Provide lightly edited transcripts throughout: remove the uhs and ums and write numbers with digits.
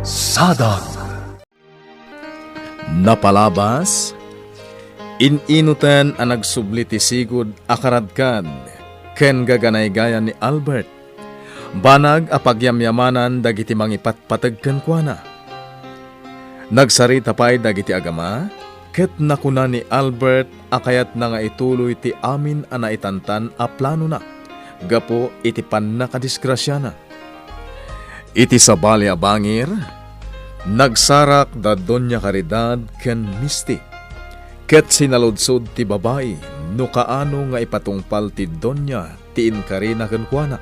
Sadag. Napalabas, ininutan ang nagsubli ti sigud akaradkad, ken gaganay-gaya ni Albert. Banag apagyamyamanan dagiti mangipatpatag ken kuana. Nagsarita pay dagiti agama, ket nakuna ni Albert akayat na nga ituloy ti amin a naitantan a plano na, gapo iti pannakadisgrasya na. Iti sabali a bangir, nagsarak da Doña Caridad ken Misty, ket sinaludsod ti babae no kaano nga ipatungpal ti Doña ti inkarina ken kuana.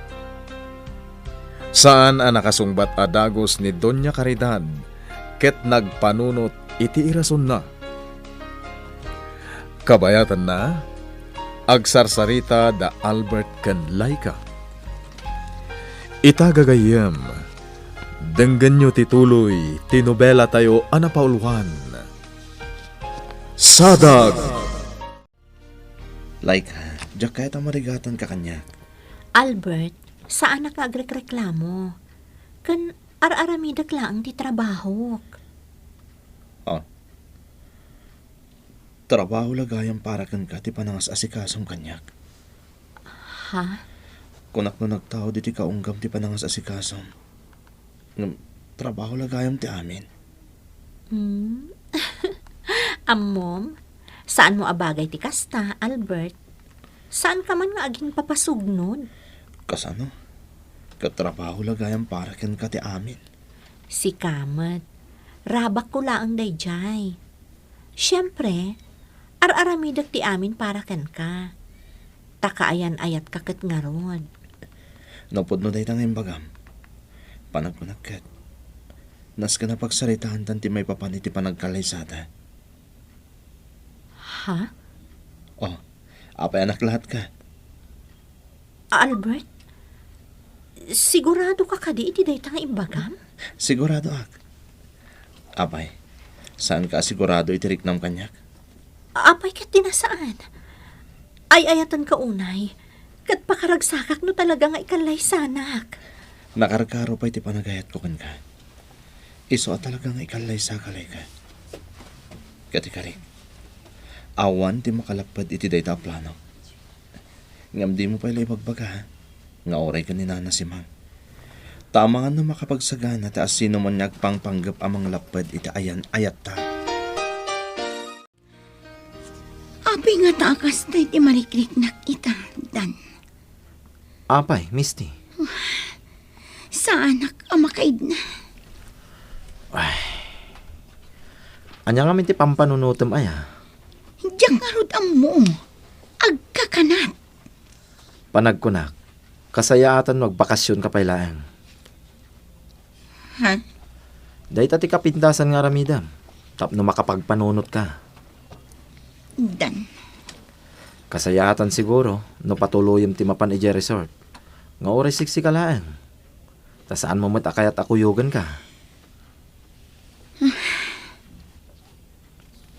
Saan ang nakasungbat a dagos ni Doña Caridad, ket nagpanunot iti irason na. Kabayatan na, agsarsarita da Albert ken Laika. Itagagayem, denggan nyo tituloy, tinobela tayo anapauluhan. Sadag! Laika, diyak kahit ang marigatan ka kanya. Albert, saan nakagreklamo? Kan ar-aramidag lang ti trabaho. Trabaho lagayang para kan ka, ti panangas asikasong kanyak. Ha? Kunak no nagtao di ti kaunggam ti panangas asikasom. Trabaho lagayang ti amin. Ammom, saan mo abagay ti kasta, Albert? Saan ka man nga aging papasugnod? Kasano? Katrabaho lagayang para kan ka ti amin. Si Kamat, rabak ko laang dayjay. Siyempre, ar-aramidag ti amin para ken ka. Takaayan-ayat kaket nga rod. Napod no day tang imbagam. Panagkunagkat. Nas ka na pagsaritahan tan ti may papaniti panagkalaysada. Ha? Apay anak lahat ka. Albert, sigurado ka kadi iti dayta nga imbagam? Sigurado ak. Apay, saan ka sigurado itirik nam kanyak? Apay kat tinasaan? Ay ayatan ka unay. Kat pakaragsakak no talaga nga ikalay sanak. Nakarkaro pa iti panagayat ko kan ka. Iso at talaga nga ikalay sakalay ka. Kati-kari, awan ti makalapad iti dayta plano. Ngam di mo pa ilay magbaga ha. Nga oray ka ni Nana si Mang. Tama nga na makapagsagana ta sino man nagpangpanggap amang lapad iti ayan ayat ta. Api nga taakas tayo ti marikrik na kita, Dan. Apay, Misty. Sa anak ang makaid na. Anya nga ti pampanunutom aya. Diyan nga rod ang mo. Agkakanat. Panagkunak, kasayaatan magbakasyon ka pailaang. Ha? Dahil ti kapintasan nga ramidam. Tapno makapagpanunot ka. Dan. Kasayatan siguro, no patuluyem ti mapan ije resort. Nga oras siksikalaan. Ta saan mo matakayat akuyugan ka?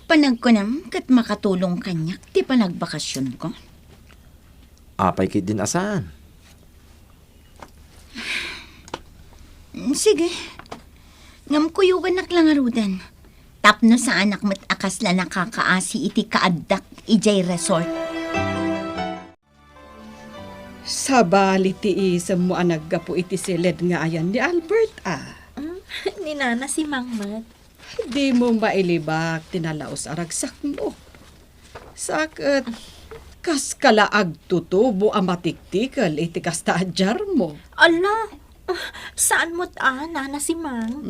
Panagkunam kat makatulong kanyak ti panagbakasyon ko. Apay kit din asaan? Sige. Ngam kuyugan naklangarudan. Tapno sa anak mo't akasla nakakaasi iti kaaddak ijay resort. Sabali ti isam mo anaggapo iti silid nga ayan ni Albert Ni Nana si Mangmat. Di mo mailibak tinalaos aragsak mo. Sakit, kas kalaag tutubo ang matiktikal iti kasta adjar mo. Ala, saan mo't Nana si Mang?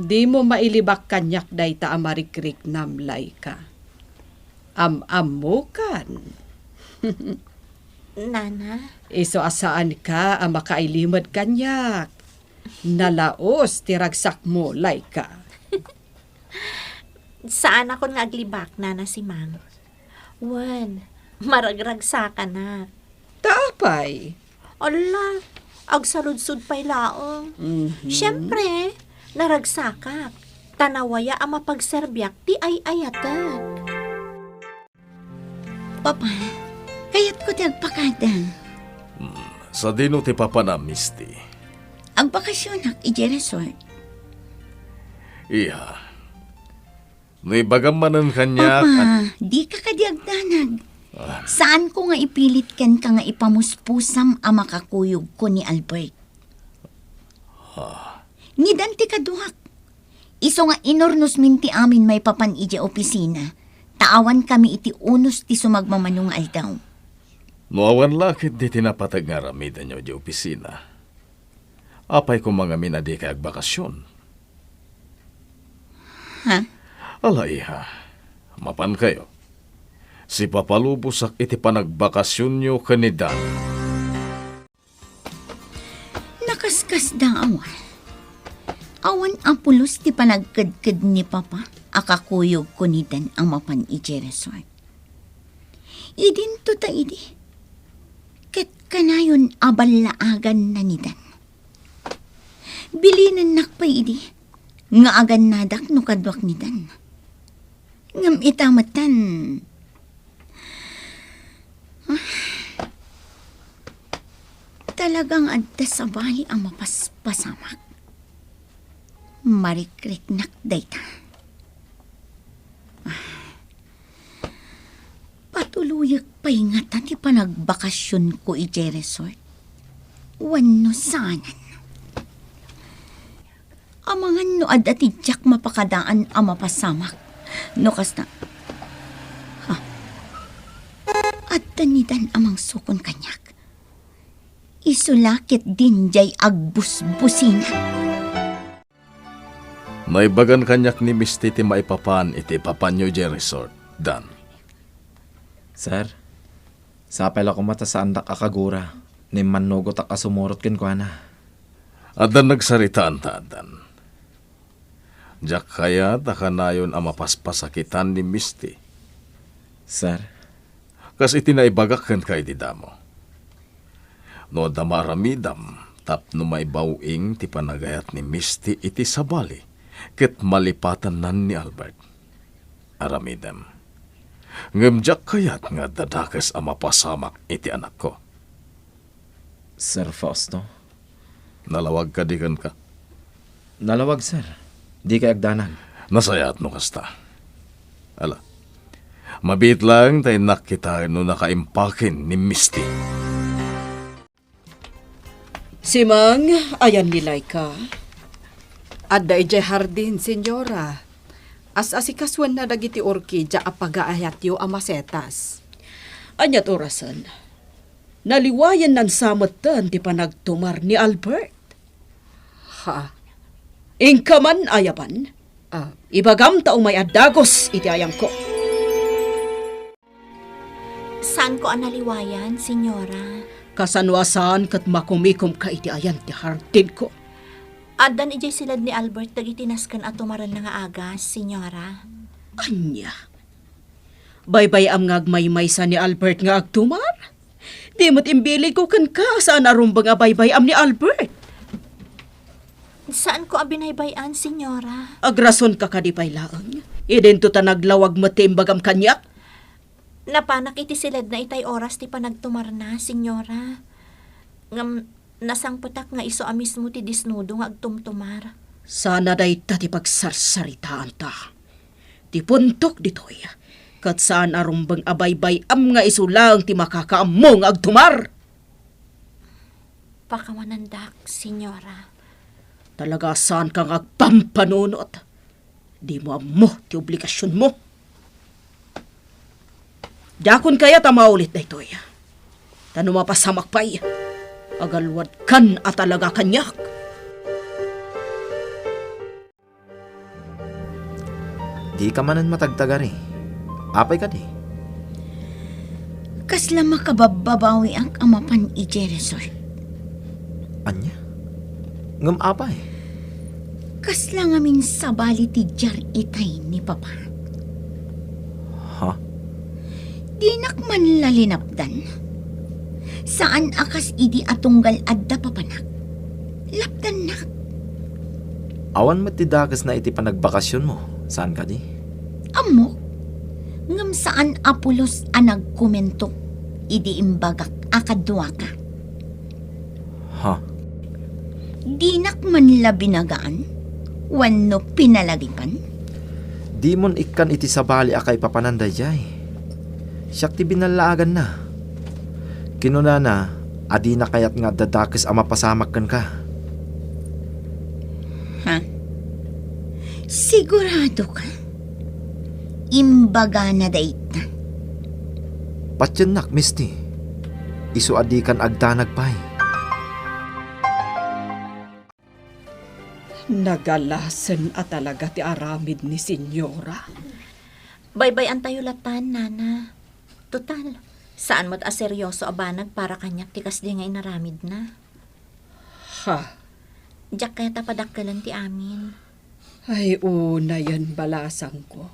Di mo mailibak kanyak dayta amarikrik namlay ka. Am mo kan. Nana? Iso asaan ka ang makailimad kanyak. Nalaos tiragsak mo lay ka. Saan ako nga aglibak, Nana si Mang? Wan, maragragsa ka na. Tapay. Ala, agsaludsud pa'y laong. Siyempre, naragsakak. Tanawaya ang mapagserbyak ti ay ayatag. Papa, kayat ko ti agpakada. Sa dino ti papa na, Misty. Ang bakasyon iji resort. Iya. Naibagamanan kanyak Papa, at di ka kadiagdanag. Saan ko nga ipilit ken ka nga ipamuspusam ang makakuyog ko ni Albert? Nidan ti kaduhak. Iso nga inornos minti amin may papan ije opisina. Taawan kami iti unos ti sumagmamanong aldaw. Nuawan lakit di tinapatag nga ramidan nyo di opisina. Apay ko mga minadi kayag bakasyon. Ha? Ala iha, mapan kayo. Si papalubusak iti panagbakasyon nyo kanidan. Nakaskas da awan. Awan apulos ti panagkadkad ni Papa. Akakuyog ko ni Dan ang mapan ije resort. Idin to ta idi. Ket kanayon abalaagan na ni Dan. Bilinan nakpay idi. Nga agan nadak no kadwak ni Dan. Ngam itamatan. Talagang adda sa bali ang mapaspasamak. Marikriknak dayta. Patuluyak pa'y nga tati panagbakasyon ko ije resort. Wano sanan. Amangan no adda ti Jack mapakadaan ang mapasamak. No kasta. Ha? Adda ni Dan amang sukon kanyak. Isulakit din jay agbus-busina. Naibagan kanyak ni Misty ti maipapan iti papanyo di resort, Dan. Sir, sapay ako mata sa andak akagura. Ni manugot ak asumurot ken ko na. Adan nagsaritaan ta, Dan. Diyak kaya takanayon ang mapaspasakitan ni Misty. Sir, Kas iti naibagak ken kay di damo. No damaramidam, tapno may bawing ti panagayat ni Misty iti sabali, ket malipatan nan ni Albert. Aramidam. Ngemjak kayat nga dadakas ang mapasamak iti anak ko. Sir Fausto. Nalawag ka digan ka. Nalawag, sir. Di kay agdanag. Nasayat no kasta. Ala. Mabit lang tayo nakita no nakaimpakin ni Misty. Si Mang, ayan nilay ka. Adda ije hardin, senyora. As asikaswan na dagiti orkidya a pagaayat yo amasetas. Anyat orasan. Naliwayan nan samatan ti panagtumar ni Albert. Ha? Ingka man ayapan. Ibagam taong may adagos iti ayang ko. Saan ko ang naliwayan, senyora? Kasanwasan kat makumikom ka iti ayan ti hardin ko. Adan ijay silad ni Albert dagiti nasken at tumaran na nga agas, senyora. Anya? Baybay am ngagmaymay sa ni Albert nga agtumar? Di mo't imbilig ko kan ka saan arumbang abaybay am ni Albert. Saan ko ang binaybayan, senyora? Agrason ka kadipay laang. Idento ta naglawag mo timbagam kanyak. Napanak iti silad na itay oras ti panagtumar na, senyora. Ngam nasangputak nga iso amis mo ti disnudo nga agtumtumar. Sana day tati pagsarsaritaan ta. Ti puntok ditoy. Kat saan arumbang abaybay am nga iso lang ti makakaammo nga agtumar. Pakamanandak, senyora. Talaga saan kang agpampanunot. Di mo ammo ti obligasyon mo. Dakon kaya ta maulit na ito'y. Tano mapasamak pa'y. Agalwad kan at talaga kanyak. Di ka manan matagtagari. Apay ka di. Kasla makabababawi ang amapan ije resort. Anya? Ngam apay. Kasla ngamin sabali ti jar itay ni Papa. Ha? Di nakman lalinapdan. Saan akas idi atunggal adda papanak? Lapdan nak. Awan mo ti dagas na iti panagbakasyon mo. Saan ka di? Amok. Ngam saan apulos ang nagkomento. Idi imbagak akadwa ka. Ha? Di nakman la binagaan. Wano pinalagipan? Di mon ikan iti sabali akay papananday jay. Siyak ti binalaagan na. Kinuna na, adi na kayat nga dadakis ama pasamak kan ka. Ha? Sigurado ka? Imbaga na dayta. Patyanak, misti. Isu adi kan agdanag pay. Nagalasan at talaga ti aramid ni Senyora. Baybay ang tayo latan, nana. Total, saan mo't aseryoso abanag para kanyak tikas di nga inaramid na. Ha? Diyak kaya tapadakkalan ti amin. Ay, una yan balasang ko.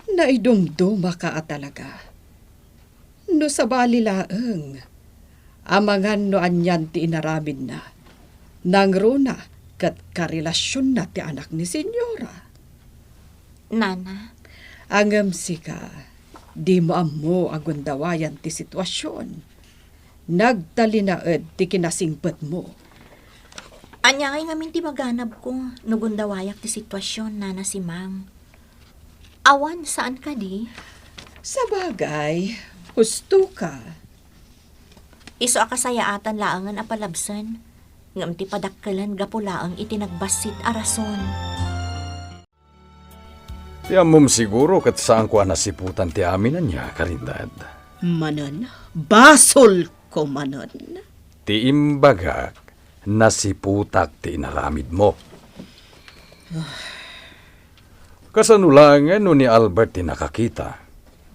Naidumduma ka at talaga. No sa balilaeng, amangan no anyan ti inaramid na. Nangruna kat karelasyon na ti anak ni Senyora. Nana, Angam sika, di mo amo agundawayan ti sitwasyon. Nagtalinaed ti kinasingpet mo. anya ngay ngamin ti maganap ko, nugundawayak ti sitwasyon, nana si Mang. Awan, saan ka di? Sa bagay, husto ka. Iso akasayaatan laangan apalabsan. Ngam ti padakkalan gapulaang itinagbasit arason. Ti amom siguro kat saan ko nasiputan ti aminan niya, Karindad. Manon, basol ko manon. Ti imbagak, nasiputak ti inaramid mo. Kasanulangan no ni Albert ti nakakita,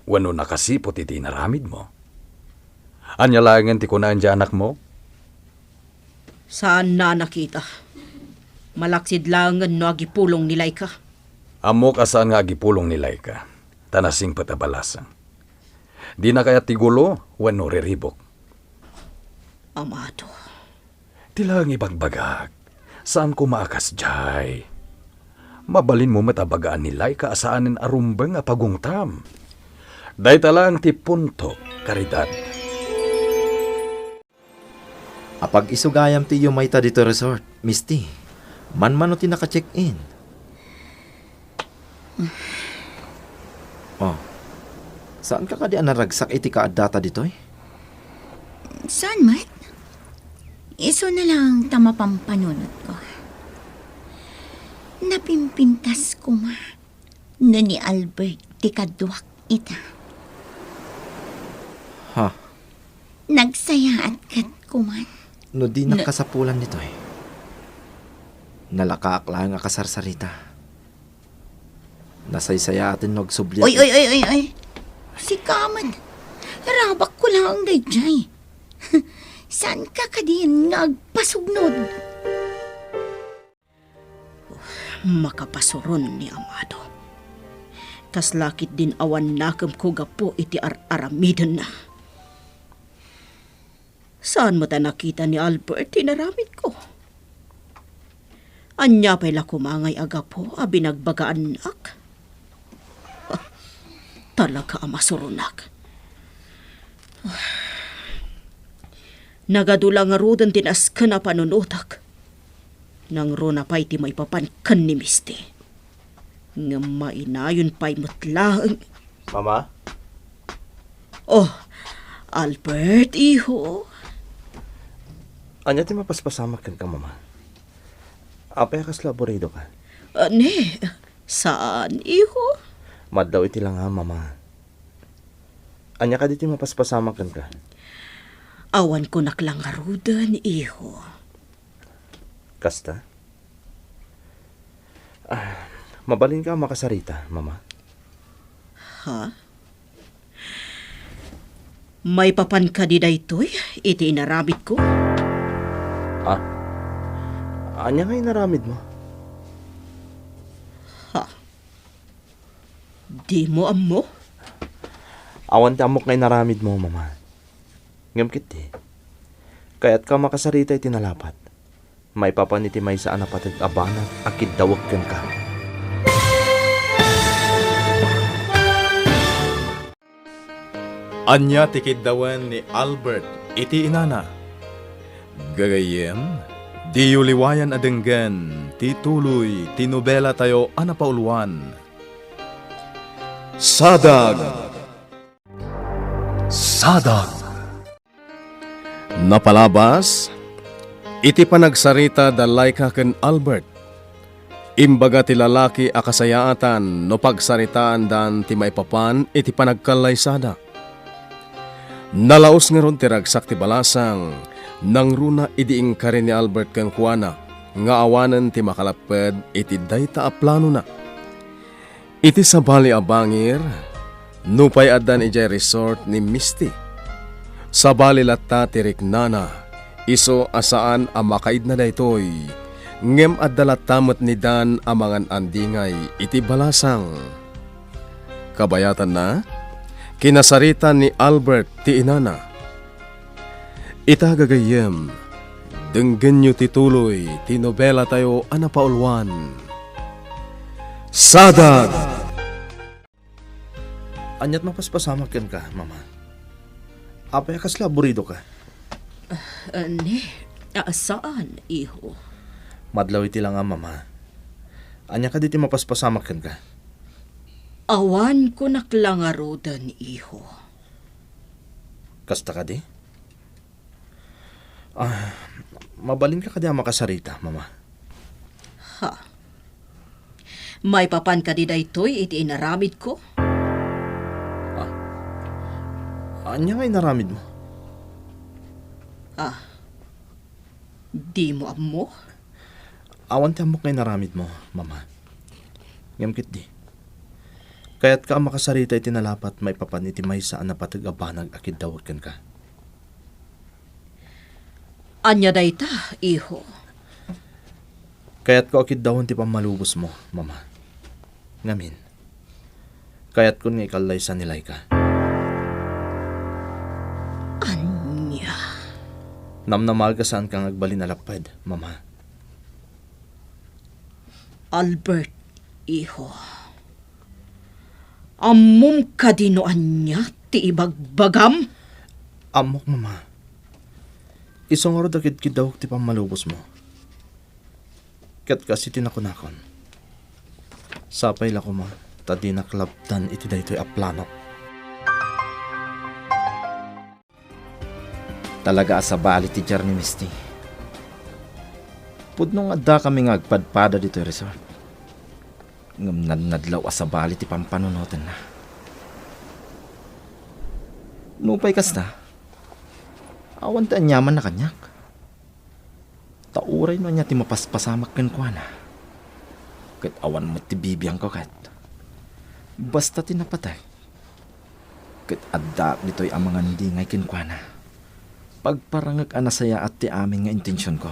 wano nakasipot iti inaramid mo. Anya langan ti kunaan di anak mo? Saan na nakita? Malaksid langan no agipulong nilay ka. Amok asaan nga agipulong nilay ka, tanasing patabalasang. Di na kaya tigulo, wano riribok. Amado. Tilang ibagbagag, saan ko maakas jay? Mabalin mo matabagaan nilay ka asaanin arumbang a pagungtam. Day talang ti punto, Karidad. Apag isugayam ti yumayta dito resort, misti. Man-mano ti naka-check-in. Oh, saan ka kadi naragsak iti kaadata ditoy? Saan, Mat? Iso na lang tamapampanunot ko. Napimpintas ko ma na ni Albert ti kadwak ita. Ha? Nagsayaat kat ko man. No di nakasapulan ditoy. Nalakaak lang nga kasarsarita. Nasaysaya atin nagsubli. Oy. Si Kaman. Rabak ko lang ang dayjay. Saan ka kadin nagpasugnod? Makapasuron ni Amado. Kaslakit din awan nakam ko gapo iti aramidan na. Saan mo ta nakita ni Albert tinaramid ko? Anya pa'y lakumangay agapo a binagbagaan ak. Talaga amasurunak. Nagadulang nga rudan tinas ka na panunutak. Nang rona pa'y ti may papankan ni Misty. Nga mainayon pa'y mutlaang. Mama? Oh, Albert, iho. Anya ti mapaspasamak kan ka, Mama? Apay kas laborido ka? Ne, saan, iho? Mad daw iti lang ha, Mama. Anya ka di ti mapaspasamak kan ka? Awan ko naklangarudan, iho. Kasta? Mabalin ka makasarita, Mama. Ha? May papan ka di daytoy, iti inaramid ko. Ha? Anya nga inaramid mo? Ha? Di mo amo? Awan ti amok nga inaramid mo, Mama. Ngamkit di. Kaya't ka makasarita iti nalapat. May papaniti may saan na patag abanat akid dawag kan ka. Anya tikid dawan ni Albert iti inana. Gagayem, Di yuliwayan adenggen, tituloy, tinobela tayo anapauluan. Sadag! Sadag! Napalabas, iti panagsarita da Laika ken Albert. Imbaga ti lalaki akasayaatan no pagsaritaan dan ti maipapan iti panagkalaysada. Nalaos nga ron ti ragsak ti balasang nang runa idiing kare ni Albert ken kuana nga awanan ti makalaped iti dayta a plano na. Iti sabali a bangir nupay addan ijay resort ni Misty. Sabali latta ti riknana iso asaan a makaid na daytoy. Ngem addalat tamot ni Dan amangan andingay iti balasang. Kabayatan na, kinasarita ni Albert ti inana. Itagagayem, denggen nyo tituloy, tinobela tayo anapaulwan. Sadag! Anyat mapaspasamak ken ka, mama. Apay kas laborido ka. Saan, iho? Madlaw iti lang nga, mama. Anya ka diti mapaspasamak ken ka. Awan ko naklangarodan, iho. Kasta ka di? Mabalin ka kadi makasarita, mama. May papan ka di daytoy iti inaramid ko? Anya nga inaramid mo? Di mo amo? Awan ti amok nga inaramid mo, mama. Ngamkit di. Kaya't ka makasarita iti nalapat may papan iti may saan na patagabanag akid dawot ken ka. Anya dayta, iho? Kaya't ko akid dawon ti pamalubos mo, mama. Ngamin. Kaya't kun nga ikalaysan nilay ka. Anya? Namnamal ka saan kang agbalin alapad, mama. Albert, iho. Amom ka dinoan niya, ti ibagbagam? Amok, mama. Isong oro dakid kidawok ti pamalubos mo. Kat kasi tinakunakon. Sapay la ko ma, tadi naklabtan iti daytoy a plano. Talaga asabali ti jar ni Misty. Pudnong adda kami nga agpadpada dito yung resort. Ngamnadnadlaw asabali ti pampanunotan na. Nupay kasta. Awan ta anyaman na kanyak. Tauray no niya ti mapaspasamak ken kuana. Ket awan mo ti bibiyang ko kat. Basta tinapatay. Ket adda dito'y amangan di ngay ken kuana. Pagparangag anasaya at ti amin nga intensyon ko.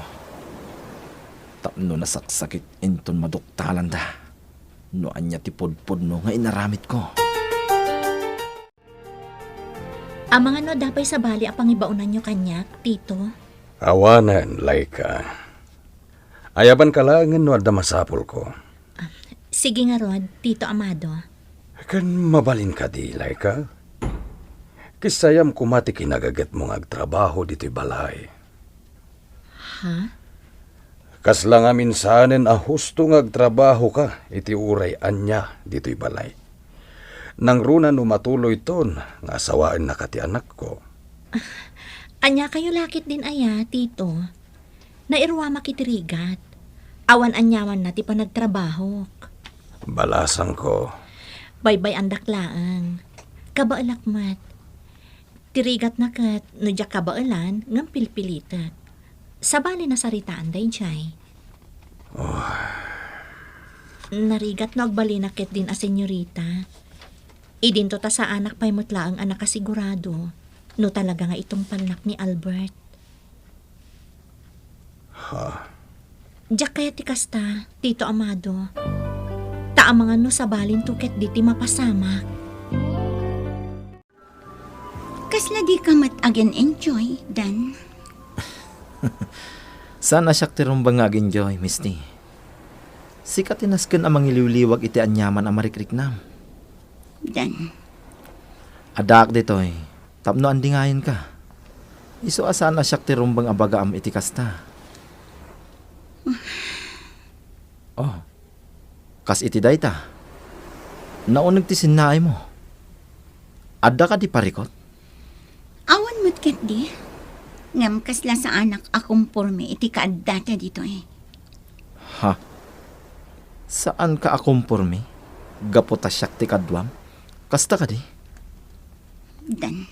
Tapno nasaksakit inton maduktalan da. No anya ti podpod no nga inaramit ko. Amang ano dapay sa bali apang ibaunan nyo kanyak, tito? Awanan, Laika. Ayaban ka lang no adda masapol ko. Sige nga Rod, tito Amado. Kan mabalin ka di, Laika. Kisayam kumati kinagagat mong agtrabaho dito'y balay. Ha? Kas lang minsanen a husto ngagtrabaho ka, iti uray anya dito'y balay. Nang runa no matuloy ton, nga asawaan na kati anak ko. Anya kayo lakit din aya, tito. Nairwa makitirigat. Awan anyawan na ti panagtrabaho. Balasang ko. Baybay andak laang. Kabaalakmat. Tirigat na kat, no diya kabaalan, ngam pilpilitat. Sabali na saritaan day jay. Narigat no agbalinakit din a senyorita. Idinto ta sa anak pa'y mutla ang anak kasigurado. No talaga nga itong palnak ni Albert. Diyak kaya ti kasta, tito Amado. Taamangan no sa balin tuket di ti mapasamak. Kasla di ka mat-again enjoy, Dan. Sana siyak ti rumbangag-enjoy, Misty. Sikatinasken amang iliwliwag iti anyaman ang marikriknam. Dan. Adak ditoy, tapno andingayin ka. Iso asana siyak ti rumbang abagaam iti kasta. Oh, kas iti dayta. Naunag ti sinnaay mo. Adda ka di parikot? Awan mo't ket di. Ngam kasla sa anak akong porme iti kaadata dito eh. Ha? Saan ka akumpormi? Gaputa siyak ti kadwam? Kasta ka di? Dan,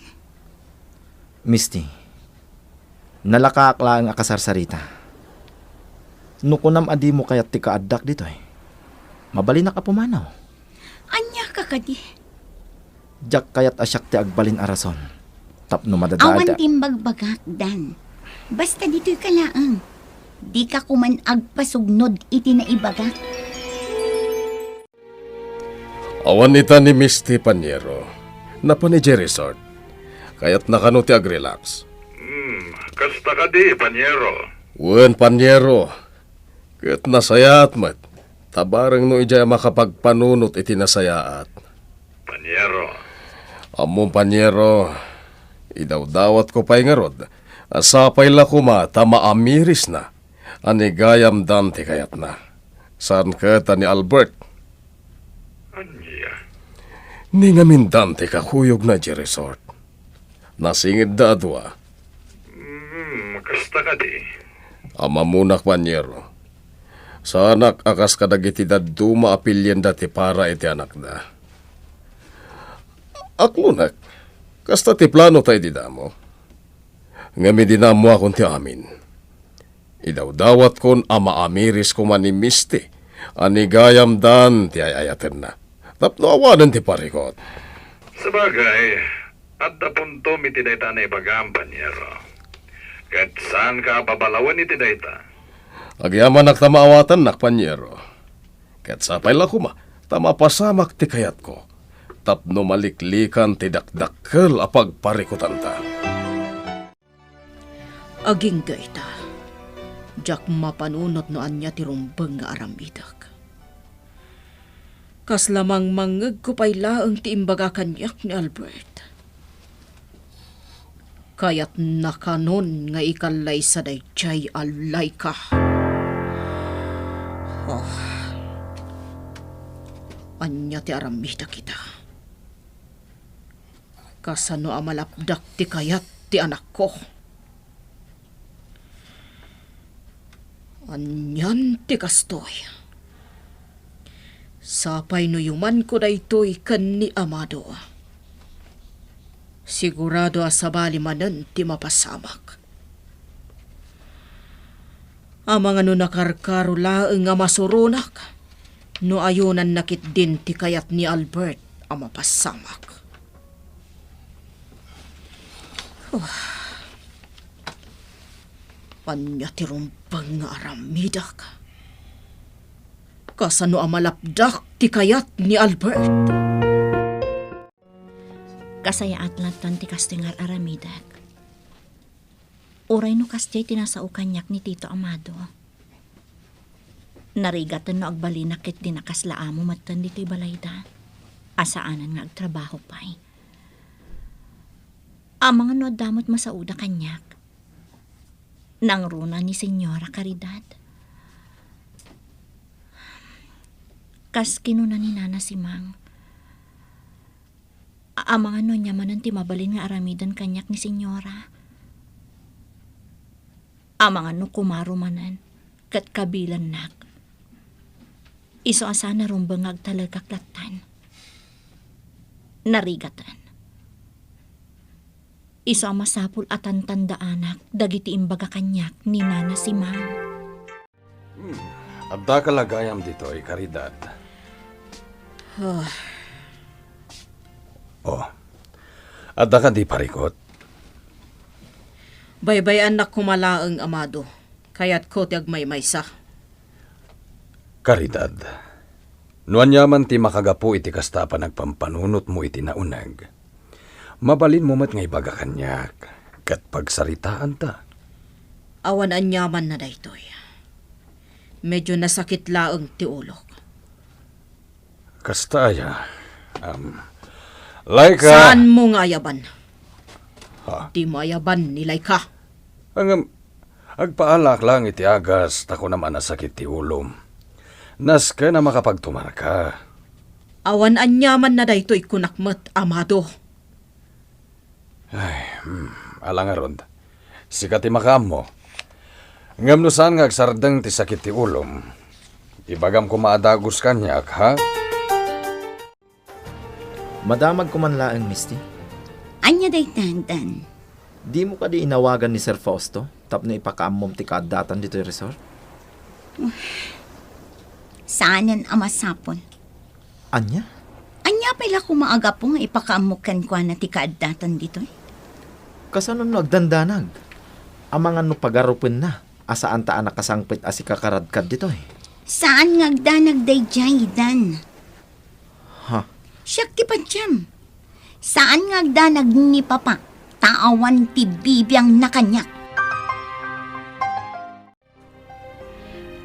Misty, nalakaakla ang akasarsarita. Nukunam adi mo kayat ti kaaddak dito eh. Mabali na ka pumanaw. anya ka kadi. Jak kayat asyak ti agbalin arason. Tapno Awan madadaada. timbagbagak, Dan. Basta dito'y kalaang. Di ka kuman agpasugnod iti naibagak. Awan ita ni Misty Panyero, na pa ni Resort. Kaya't nakano ti agrelax. Kasta ka di, Panyero. Wen Panyero, ket nasayaat mat. Tabarang no ijay makapagpanunot iti nasayaat. Panyero. Among Panyero, idawdawat ko pa'y ngarod. Asapay la kuma ta maamiris na. Anigayam dante kayat na. Saan ka ta ni Albert? Anya. Ni ngamin dante kakuyog na di resort. Nasingid da adwa. Kasta ka di. Amamunak Panyero. Sa anak akas kadagiti daduma apilyen dati para iti anak da. Aklunak, kasta ti plano tayo di damo. Ngami dinamo akong ti amin. Idawdawat kon ama amiris ko man ni Misty. Anigayam dan ti ayayaten na. Tapno awanan ti parikot. Sabagay, at da punto mi tidayta na ibagam, Panyero. Kat saan ka babalawan iti dayta? Agyaman nak tamaawatan nak Panyero. Ket sapay la kuma, tamapasamak ti kayat ko. Tapno maliklikan ti dakdakkel apag parikutan ta. Aging gayta. Jak mapanunot no anya ti rumbeng nga aramidak. Kas lamang mangeg ko pa'y laeng ti imbaga kanyak ni Albert. Kaya't nakanon nga ikalay sa dayjay alay ka. Oh. Anya ti aramida kita. Kasano amalapdak ti kayat ti anak ko. Anyan ti kastoy. Sapay no yuman ko daytoy ken ni Amado. Sigurado asabali manen ti mapasamak. Amang ano nakarkaro laeng nga masurunak, no ayunan nakit din ti kayat ni Albert ang mapasamak. Anya ti rumpang nga aramidak. Kasano ang malapdak ti kayat ni Albert. Kasayaat latan ti kastingar aramidak. Uray no kastay tinasao kanyak ni Tito Amado. Narigatan no agbalinakit din nakaslaamo matan dito'y balayda. Asaanan nga agtrabaho pa'y. Amang ano damot masauda kanyak. Nang runa ni Senyora Caridad. Kas kinuna ni Nana si Mang. Amang ano niya manan ti mabalin nga aramidan kanyak ni Senyora. Amang ano kumarumanan, kat kabilan nak. Iso asana rumbangag talagaklatan. Narigatan. Iso masapul atan tandaanak, dagiti imbaga kanyak ni Nana si Mang. Adda kalagayam dito ay Caridad. Oh, adda ka di parikot. Baybay anak kumalaeng Amado, kaya't ko ti agmaymaysa. Caridad, nuan yaman ti makagapu iti kasta pa nagpampanunot mo iti naunag. Mabalin mo mat nga ibaga kanyak, kat pagsaritaan ta. Awan anyaman na daytoy. Medyo nasakit laeng ti ulok. Kasta aya, Laika... Saan mo nga ayaban? Ha? Di mo ayaban ni Laika. Agpaalak lang iti agas, tako naman nasakit ti ulom. Nas ka na makapagtumar ka. Awan anyaman na daytoy kunakmet, amado. Alangarod. Sikat imakam mo. Ngam no saan nga agsardeng ti sakit ti ulom. Ibagam ko maadagos kanyak, ha? Madamag ko man laang, Misty. Anya day tandan. Di mo ka di inawagan ni Sir Fausto, tapno ipakaamom ti kaadatan dito yung resort? Saanan ang masapon? Anya? Anya pala kumaaga po nga ipakaamukan ko na ti kaadatan dito. Kasano no agdandanag? Amangan no pagarupin na, asaan taan nakasangpit asi kakaradkad dito eh. Saan nga agdanag day jay, Dan? Ha? Siyak ti padyam. Saan nga agdanag ni Papa? Taawan ti bibiyang nakanyak.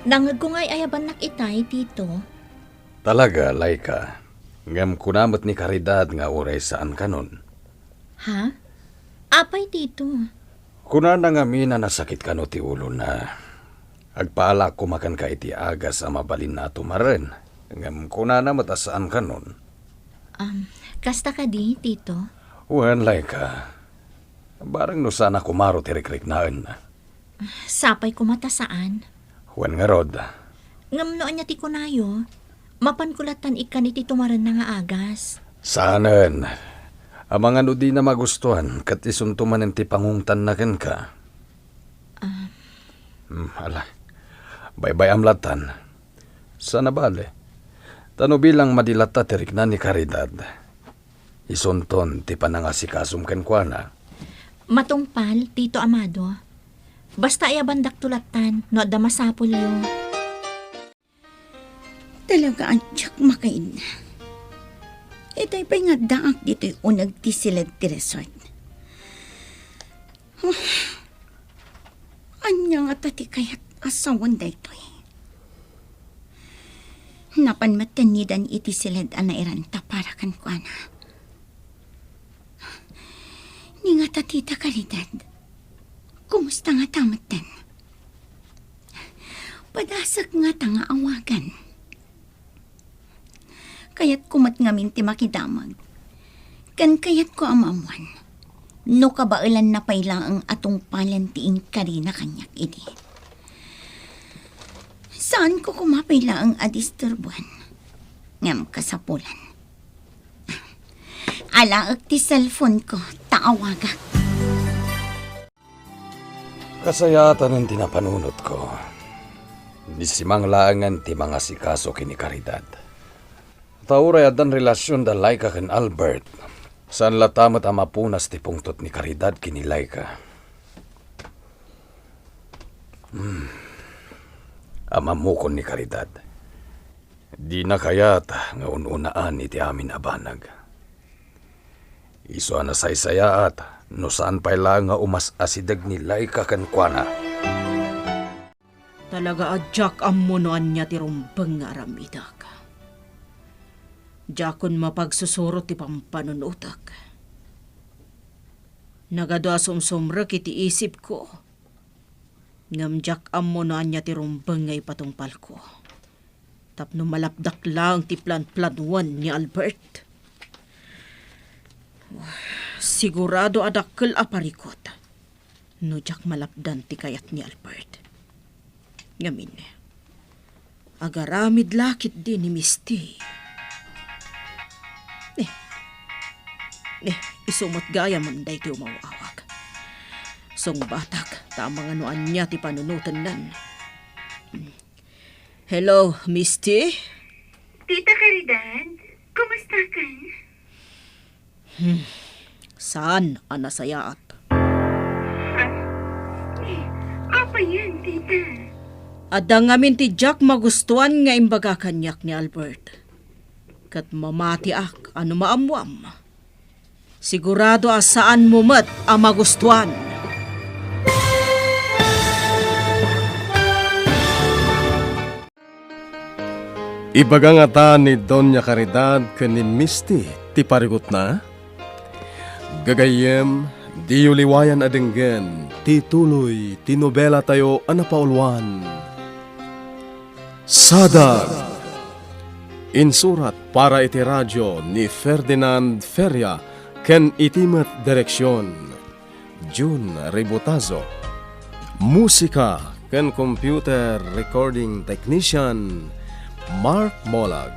Nangag ko nga'y ayaban nak itay, tito. Talaga, Laika. Ngam kunamot ni Caridad nga uray saan kanon. Ha? Apay, tito. Kuna na nga mina nasakit ka no ti ulo na. Agpaala kumakan ka iti aga sa mabalin na tumaren. Ngam kuna na matasaan kanon. Kasta ka di, tito. Wan, Laika. Barang no sana kumaro ti rikrik-naan. Sapay ko matasaan. Wan nga rod. Ngam noon niya ti kunayo, mapankulatan ikan iti tumaran na nga agas. Saanan. Ang mga no di na magustuhan, kat isuntuman ti pangungtan na ken ka. Ala, baybay amlatan. Sana bale. Tano bilang madilata tirik na ni Caridad. Isunton ti panangasikasum ken kwa na. Matungpal, tito Amado. Basta ayabandak tulatan, no da masapul yo. Talaga ang tiyak makain. Itay pa nga daak dito'y unag ti silad ti resort. Anya nga tati kayat asawan da ito'y. Napanmatanidan iti silad anairanta para kan kwa na. Ni nga tatita Caridad. Kumusta nga tamatan? Padasak nga tanga awagan. Kaya't kumat ngamin ti makidamag. Kan kayat ko amamuan. No kabailan na pailang ang atong palantiing karina kanyak idi. Saan ko kumapayla ang adisturbuan? Ngam kasapulan. Alaak ti cellphone ko, taawaga. Kasayatan ang tinapanunot ko. Nisimang laangan ti mga sikaso kini Caridad. Tauray adan relasyon da Laika ken Albert. Saan latamat ang mapunas ti pungtot ni Caridad kini Laika. Amamukon ni Caridad. Di na kayat nga ununaan iti amin abanag. Iso na saysayaat no saan pala nga umasasidag ni Laika ken kuana. Talaga adyak amunoan niya ti rumbeng nga aramidak. Jakon mapagsusuro ti pampanunutak. Nagado asumsumrek iti isip ko. Ngamjak amunoan niya ti rumbeng nga ipatungpal ko. Tapno malapdak lang ti plan-planuan ni Albert. Sigurado adakkel aparikot. No jak malapdan ti kayat ni Albert. Ngamin, agaramid lakit din ni Misty. Isumot gaya man day ti umawawag. Song batak, tamang anuan niya ti panunutan nan. Hello, Misty? Tita Caridad, kumusta ka? Saan ang nasayaat? Apa yan, tita? Adang ngamin ti Jack magustuhan nga imbaga kanyak ni Albert. Kat mamati ak, ano maamuam. Sigurado asaan mo mat ang magustuhan. Ibaga nga ta ni Doña Caridad ken ni Misty ti parigot na. Gagayem, di uliwayan adenggen, ti tuloy, ti nobela tayo anapaulwan. Sadag. Insurat para iti radyo ni Ferdinand Feria ken itimet direksyon June Ributazo. Musika ken computer recording technician Mark Molag.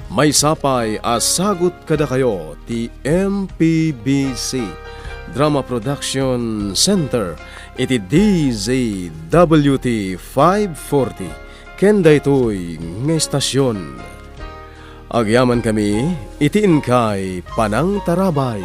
May sapay asagot kada kayo ti MPBC Drama Production Center iti DZWT 540 ken daytoy nga istasyon. Agyaman kami iti inkay Panang Tarabay.